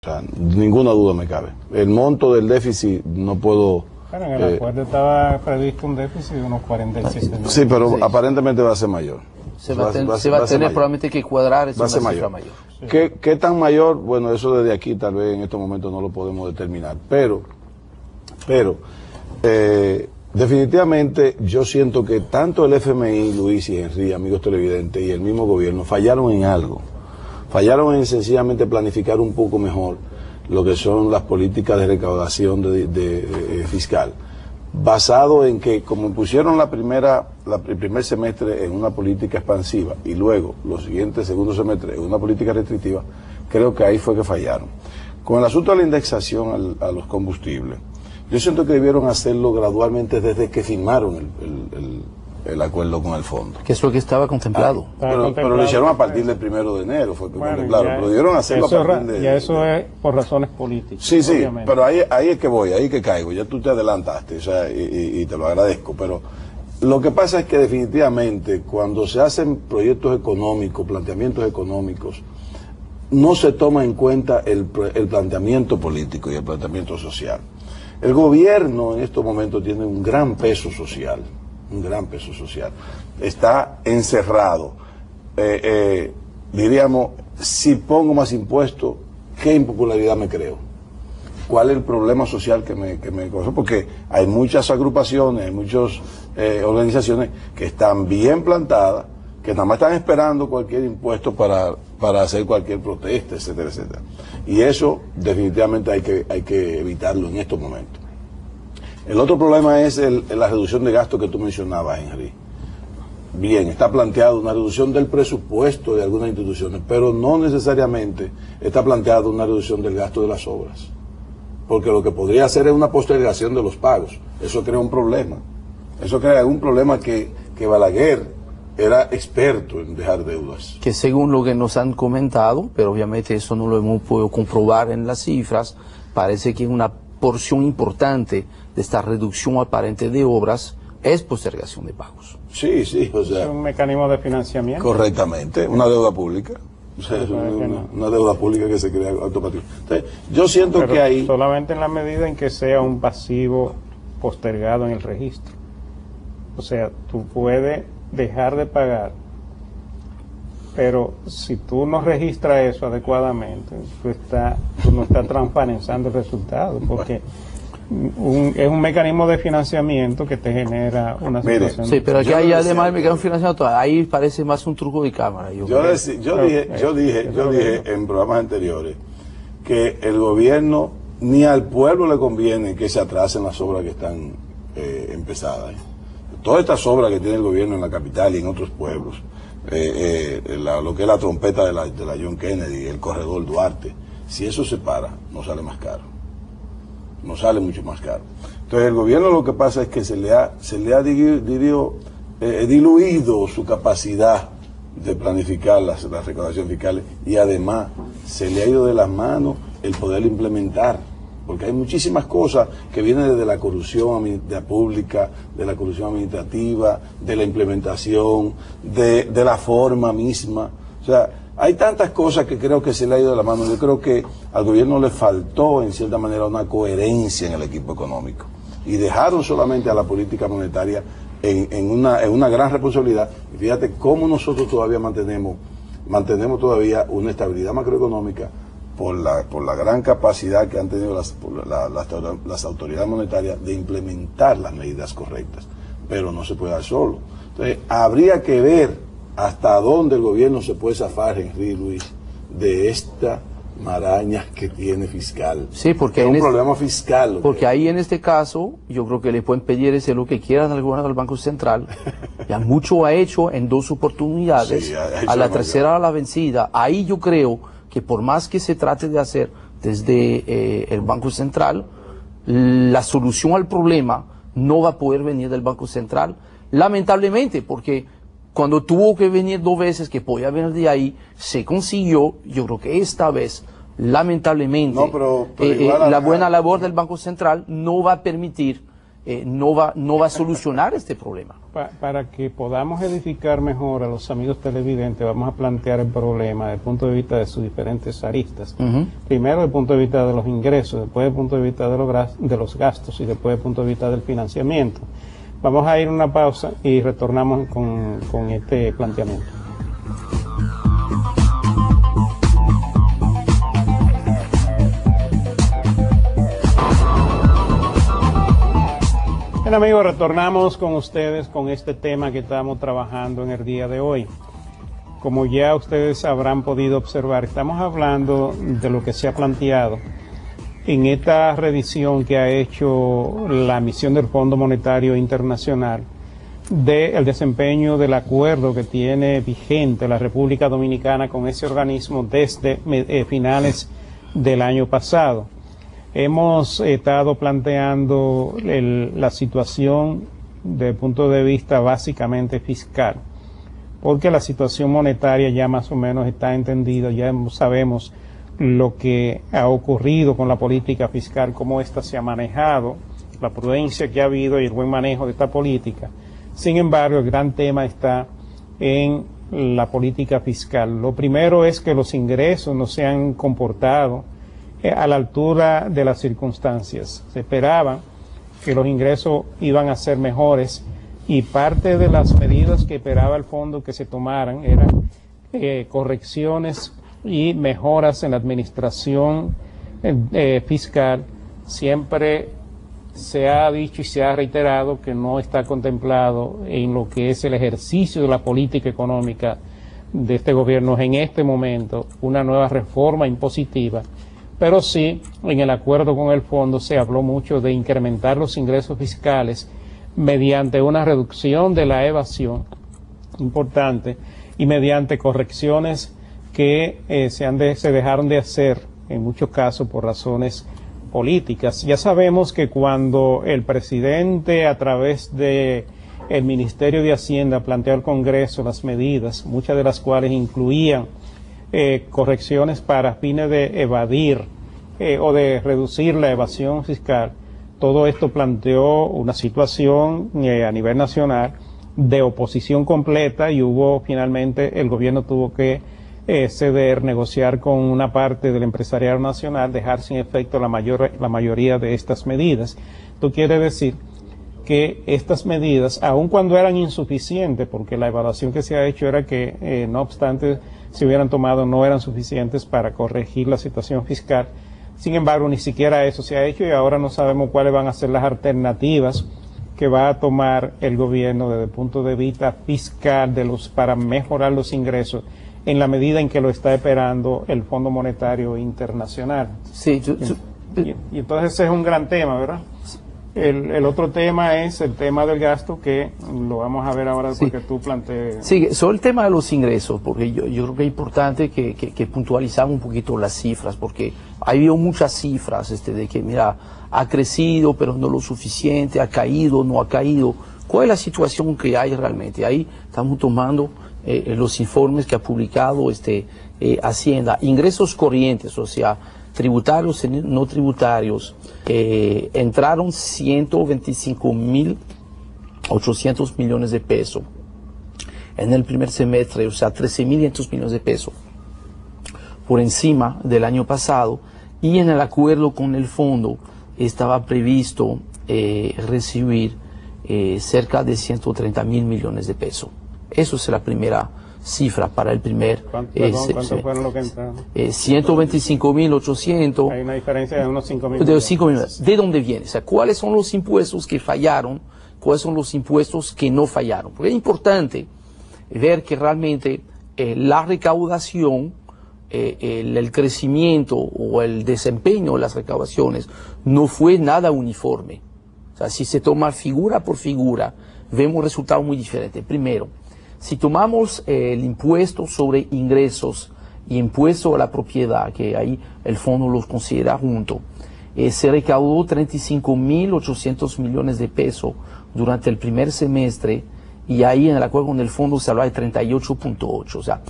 sea, ninguna duda me cabe. El monto del déficit no puedo... Bueno, en el acuerdo estaba previsto un déficit de unos 47 millones. Sí, pero aparentemente va a ser mayor. Se va a tener probablemente que cuadrar, es una cifra mayor. Sí. ¿Qué tan mayor? Bueno, eso desde aquí tal vez en estos momentos no lo podemos determinar, pero definitivamente yo siento que tanto el FMI, Luis y Henry, amigos televidentes, y el mismo gobierno fallaron en algo. Fallaron en sencillamente planificar un poco mejor lo que son las políticas de recaudación fiscal, basado en que como pusieron el primer semestre en una política expansiva y luego los siguientes segundos semestres en una política restrictiva, creo que ahí fue que fallaron. Con el asunto de la indexación a los combustibles, yo siento que debieron hacerlo gradualmente desde que firmaron el acuerdo con el fondo. Que es lo que estaba contemplado. Pero lo hicieron a partir del 1 de enero, fue que contemplaron. Pero debieron hacerlo a partir de... Ya eso es por razones políticas. Sí, obviamente. Pero ahí es que voy, ahí es que caigo. Ya tú te adelantaste, o sea, y te lo agradezco. Pero lo que pasa es que definitivamente cuando se hacen proyectos económicos, planteamientos económicos, no se toma en cuenta el planteamiento político y el planteamiento social. El gobierno en estos momentos tiene un gran peso social. Está encerrado. Diríamos, si pongo más impuestos, ¿qué impopularidad me creo? ¿Cuál es el problema social que me causa? Porque hay muchas agrupaciones, hay muchas organizaciones que están bien plantadas, que nada más están esperando cualquier impuesto para hacer cualquier protesta, etcétera, etcétera. Y eso definitivamente hay que evitarlo en estos momentos. El otro problema es la reducción de gasto que tú mencionabas, Henry. Bien, está planteado una reducción del presupuesto de algunas instituciones, pero no necesariamente está planteado una reducción del gasto de las obras. Porque lo que podría hacer es una postergación de los pagos. Eso crea un problema. Eso crea un problema que Balaguer era experto en dejar deudas. Que según lo que nos han comentado, pero obviamente eso no lo hemos podido comprobar en las cifras, parece que una porción importante de esta reducción aparente de obras es postergación de pagos. Sí, o sea... Es un mecanismo de financiamiento. Correctamente, una deuda pública. O sea, es una deuda pública que se crea automáticamente. Entonces, yo siento que ahí... solamente en la medida en que sea un pasivo postergado en el registro. O sea, tú puedes dejar de pagar, pero si tú no registras eso adecuadamente, tú no estás transparenando el resultado, porque es un mecanismo de financiamiento que te genera una situación. Sí, pero aquí hay además el mecanismo de financiamiento, ahí parece más un truco de cámara. Yo dije en programas anteriores que el gobierno ni al pueblo le conviene que se atrasen las obras que están empezadas. Todas estas obras que tiene el gobierno en la capital y en otros pueblos, lo que es la trompeta de la John Kennedy, el corredor Duarte, si eso se para, no sale más caro. No sale mucho más caro. Entonces el gobierno lo que pasa es que se le ha diluido su capacidad de planificar las recaudaciones fiscales y además se le ha ido de las manos el poder implementar. Porque hay muchísimas cosas que vienen desde la corrupción pública, de la corrupción administrativa, de la implementación, de la forma misma. O sea, hay tantas cosas que creo que se le ha ido de la mano. Yo creo que al gobierno le faltó, en cierta manera, una coherencia en el equipo económico. Y dejaron solamente a la política monetaria en una gran responsabilidad. Y fíjate cómo nosotros todavía mantenemos todavía una estabilidad macroeconómica por la gran capacidad que han tenido las autoridades monetarias de implementar las medidas correctas. Pero no se puede dar solo. Entonces, habría que ver hasta dónde el gobierno se puede zafar, Henry, Luis, de esta maraña que tiene fiscal. Sí, porque es un problema fiscal. Porque ahí en este caso, yo creo que le pueden pedir ese lo que quieran al gobierno del Banco Central. Ya mucho ha hecho en 2 oportunidades, a la tercera a la vencida. Ahí yo creo que por más que se trate de hacer desde el Banco Central, la solución al problema no va a poder venir del Banco Central, lamentablemente, porque cuando tuvo que venir 2 veces, que podía venir de ahí, se consiguió. Yo creo que esta vez, lamentablemente, pero igual la buena labor del Banco Central no va a permitir no va a solucionar este problema. Para que podamos edificar mejor a los amigos televidentes, vamos a plantear el problema desde el punto de vista de sus diferentes aristas. Primero, desde el punto de vista de los ingresos, después desde el punto de vista de los gastos y después desde el punto de vista del financiamiento. Vamos a ir a una pausa y retornamos con este planteamiento. Bien, amigos, retornamos con ustedes con este tema que estamos trabajando en el día de hoy. Como ya ustedes habrán podido observar, estamos hablando de lo que se ha planteado en esta revisión que ha hecho la misión del Fondo Monetario Internacional del desempeño del acuerdo que tiene vigente la República Dominicana con ese organismo desde finales del año pasado. Hemos estado planteando la situación desde el punto de vista básicamente fiscal, porque la situación monetaria ya más o menos está entendida, ya sabemos lo que ha ocurrido con la política fiscal, cómo ésta se ha manejado, la prudencia que ha habido y el buen manejo de esta política. Sin embargo, el gran tema está en la política fiscal. Lo primero es que los ingresos no se han comportado a la altura de las circunstancias. Se esperaba que los ingresos iban a ser mejores y parte de las medidas que esperaba el fondo que se tomaran eran correcciones y mejoras en la administración fiscal. Siempre se ha dicho y se ha reiterado que no está contemplado en lo que es el ejercicio de la política económica de este gobierno en este momento una nueva reforma impositiva. Pero sí, en el acuerdo con el fondo se habló mucho de incrementar los ingresos fiscales mediante una reducción de la evasión importante y mediante correcciones que se dejaron de hacer en muchos casos por razones políticas. Ya sabemos que cuando el presidente a través de el Ministerio de Hacienda planteó al Congreso las medidas, muchas de las cuales incluían correcciones para fines de evadir o de reducir la evasión fiscal, todo esto planteó una situación a nivel nacional de oposición completa y finalmente el gobierno tuvo que ceder, negociar con una parte del empresariado nacional, dejar sin efecto la mayoría de estas medidas. Esto quiere decir que estas medidas, aun cuando eran insuficientes, porque la evaluación que se ha hecho era que no obstante se hubieran tomado, no eran suficientes para corregir la situación fiscal. Sin embargo, ni siquiera eso se ha hecho y ahora no sabemos cuáles van a ser las alternativas que va a tomar el gobierno desde el punto de vista fiscal para mejorar los ingresos en la medida en que lo está esperando el Fondo Monetario Internacional. Sí, y entonces ese es un gran tema, ¿verdad? El otro tema es el tema del gasto, que lo vamos a ver ahora porque tú planteas. Sí, sobre el tema de los ingresos, porque yo creo que es importante que puntualizamos un poquito las cifras, porque ha habido muchas cifras de que, mira, ha crecido, pero no lo suficiente, ha caído, no ha caído. ¿Cuál es la situación que hay realmente? Ahí estamos tomando los informes que ha publicado Hacienda. Ingresos corrientes, o sea, tributarios y no tributarios, entraron 125.800 millones de pesos en el primer semestre, o sea, 13.500 millones de pesos por encima del año pasado, y en el acuerdo con el fondo estaba previsto recibir cerca de 130.000 millones de pesos. Eso es la primera cifra para el primer... ¿Cuánto fueron lo que entraron? 125.800. Hay una diferencia de unos 5.000. De 5.000. ¿De dónde viene? O sea, ¿cuáles son los impuestos que fallaron? ¿Cuáles son los impuestos que no fallaron? Porque es importante ver que realmente la recaudación, el crecimiento o el desempeño de las recaudaciones no fue nada uniforme. O sea, si se toma figura por figura, vemos resultados muy diferentes. Primero, si tomamos el impuesto sobre ingresos y impuesto a la propiedad, que ahí el fondo los considera juntos, se recaudó 35.800 millones de pesos durante el primer semestre, y ahí en el acuerdo con el fondo se habla de 38.8. O sea,